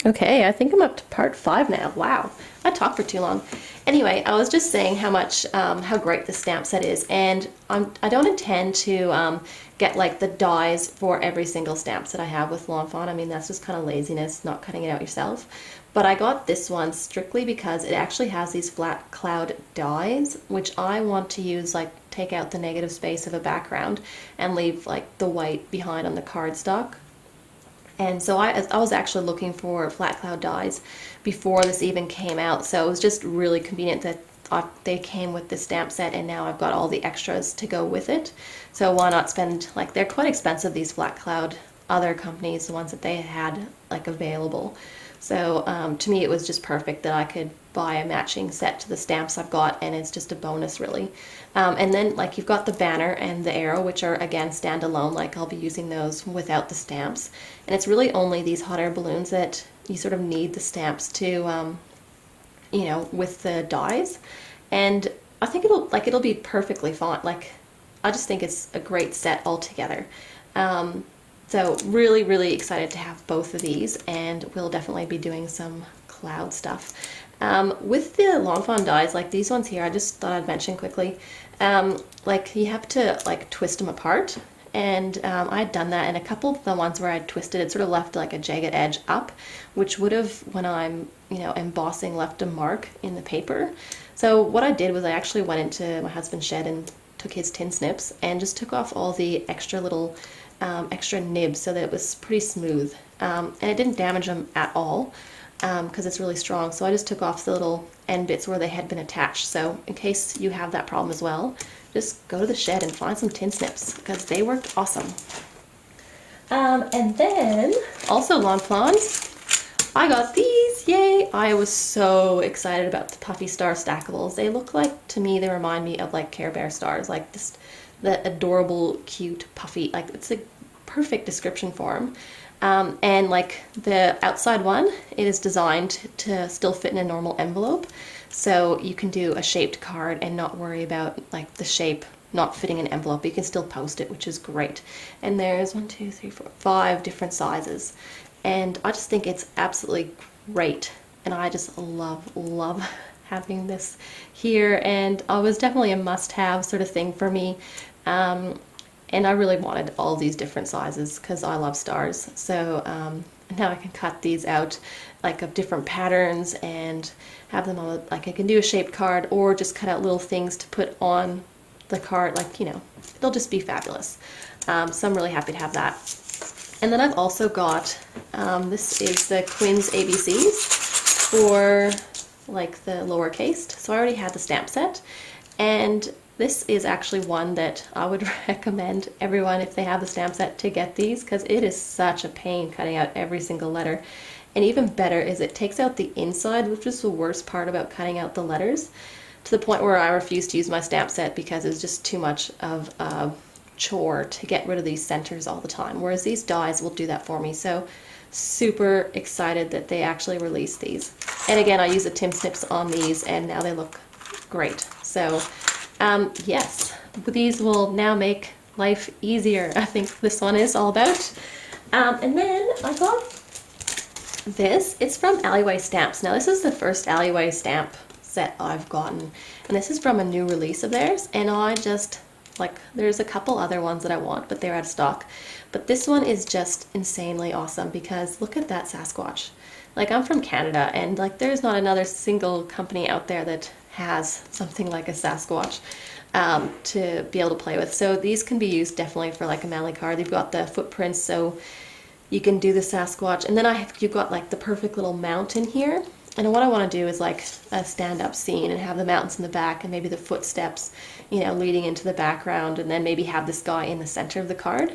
Okay, I think I'm up to part 5 now. Wow, I talked for too long. Anyway, I was just saying how great the stamp set is, and I don't intend to get like the dies for every single stamp set I have with Lawn Fawn. I mean, that's just kind of laziness, not cutting it out yourself. But I got this one strictly because it actually has these flat cloud dies, which I want to use, like take out the negative space of a background and leave like the white behind on the cardstock. And so I was actually looking for flat cloud dies before this even came out, so it was just really convenient that they came with the stamp set, and now I've got all the extras to go with it. So why not spend, like, they're quite expensive, these flat cloud, other companies, the ones that they had like available. So to me it was just perfect that I could buy a matching set to the stamps I've got, and it's just a bonus really. And then like you've got the banner and the arrow, which are again standalone, like I'll be using those without the stamps. And it's really only these hot air balloons that you sort of need the stamps to, you know, with the dies. And I think it'll be perfectly fine. Like, I just think it's a great set altogether. So really, really excited to have both of these, and we'll definitely be doing some cloud stuff. With the Lawn Fawn dies, like these ones here, I just thought I'd mention quickly, like you have to like twist them apart, and I had done that, and a couple of the ones where I twisted it sort of left like a jagged edge up, which would have, when I'm, you know, embossing, left a mark in the paper. So what I did was I actually went into my husband's shed and took his tin snips and just took off all the extra little extra nibs so that it was pretty smooth, and it didn't damage them at all because it's really strong. So I just took off the little end bits where they had been attached. So in case you have that problem as well, just go to the shed and find some tin snips because they worked awesome. And then also Lawn Fawns, I got these, yay! I was so excited about the Puffy Star Stackables. They look like, to me, they remind me of like Care Bear stars, like this, the adorable, cute, puffy, like it's a perfect description for them. And like the outside one, it is designed to still fit in a normal envelope. So you can do a shaped card and not worry about like the shape not fitting an envelope. You can still post it, which is great. And there's 1, 2, 3, 4, 5 different sizes. And I just think it's absolutely great. And I just love having this here. And it was definitely a must-have sort of thing for me. And I really wanted all these different sizes because I love stars. So now I can cut these out like of different patterns and have them on, like I can do a shaped card or just cut out little things to put on the card, like, you know, they'll just be fabulous. So I'm really happy to have that. And then I've also got, this is the Quinns ABCs for like the lowercase. So I already had the stamp set, and this is actually one that I would recommend everyone, if they have the stamp set, to get these, because it is such a pain cutting out every single letter. And even better is it takes out the inside, which is the worst part about cutting out the letters, to the point where I refused to use my stamp set because it's just too much of a chore to get rid of these centers all the time, whereas these dies will do that for me. So super excited that they actually released these. And again, I use the Tim Snips on these, and now they look great. So yes, these will now make life easier. I think this one is all about. And then I got this. It's from Alleyway Stamps. Now this is the first Alleyway stamp set I've gotten, and this is from a new release of theirs, and I just, like, there's a couple other ones that I want, but they're out of stock. But this one is just insanely awesome because look at that Sasquatch. Like, I'm from Canada, and like there's not another single company out there that has something like a Sasquatch to be able to play with. So these can be used definitely for like a manly card. They've got the footprints, so you can do the Sasquatch. And then you've got like the perfect little mountain here. And what I want to do is like a stand-up scene and have the mountains in the back and maybe the footsteps, you know, leading into the background, and then maybe have this guy in the center of the card.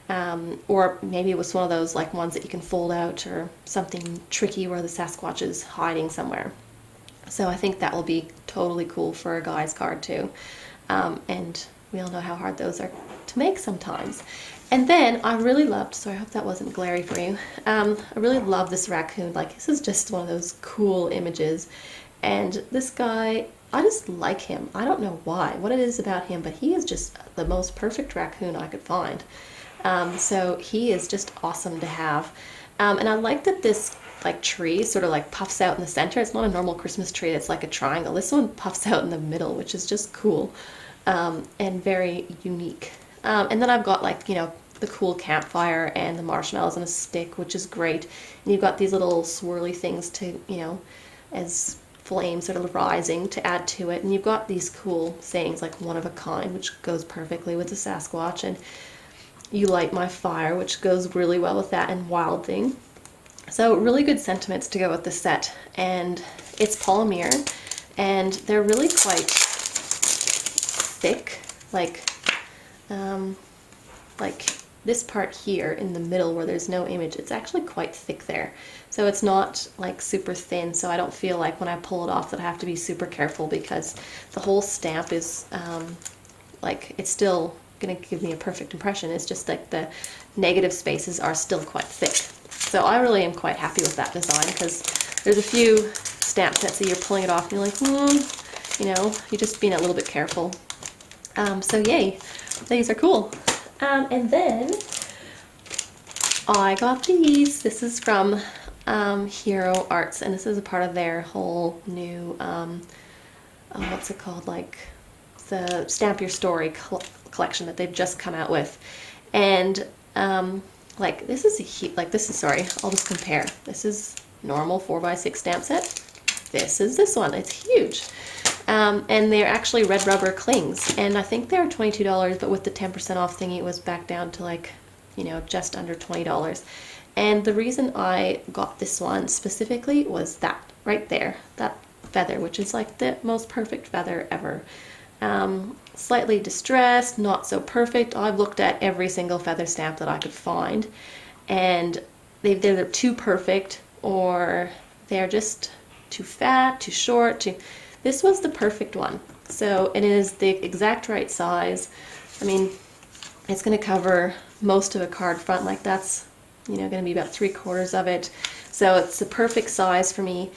Or maybe it was one of those like ones that you can fold out, or something tricky where the Sasquatch is hiding somewhere. So I think that will be totally cool for a guy's card too. And we all know how hard those are to make sometimes. And then I really loved, sorry, I hope that wasn't glary for you. I really love this raccoon. Like, this is just one of those cool images. And this guy, I just like him. I don't know why, what it is about him, but he is just the most perfect raccoon I could find. So he is just awesome to have. And I like that this like tree sort of like puffs out in the center. It's not a normal Christmas tree, it's like a triangle. This one puffs out in the middle, which is just cool, and very unique. And then I've got like, you know, the cool campfire and the marshmallows on a stick, which is great. And you've got these little swirly things to, you know, as flames that are rising to add to it. And you've got these cool sayings like one of a kind, which goes perfectly with the Sasquatch, and you light my fire, which goes really well with that, and wild thing. So really good sentiments to go with the set. And it's polymer, and they're really quite thick, like this part here in the middle where there's no image, it's actually quite thick there. So it's not like super thin, so I don't feel like when I pull it off that I have to be super careful, because the whole stamp is like, it's still gonna give me a perfect impression. It's just like the negative spaces are still quite thick. So I really am quite happy with that design, because there's a few stamp sets that you're pulling it off and you're like, you know, you're just being a little bit careful. So yay, these are cool. And then I got these. This is from Hero Arts, and this is a part of their whole new, what's it called, like the Stamp Your Story collection that they've just come out with. And like this is sorry, I'll just compare. This is normal 4x6 stamp set. This is this one. It's huge. And they're actually red rubber clings, and I think they're $22, but with the 10% off thingy it was back down to like, you know, just under $20. And the reason I got this one specifically was that right there, that feather, which is like the most perfect feather ever. Slightly distressed, not so perfect. I've looked at every single feather stamp that I could find, and they're too perfect, or they're just too fat, too short, This was the perfect one. So it is the exact right size. I mean, it's going to cover most of a card front, like that's, you know, going to be about 3/4 of it. So it's the perfect size for me.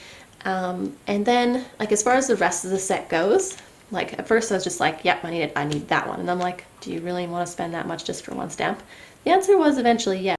And then, like, as far as the rest of the set goes, like at first I was just like, yep, I need that one. And I'm like, do you really want to spend that much just for one stamp? The answer was eventually yes.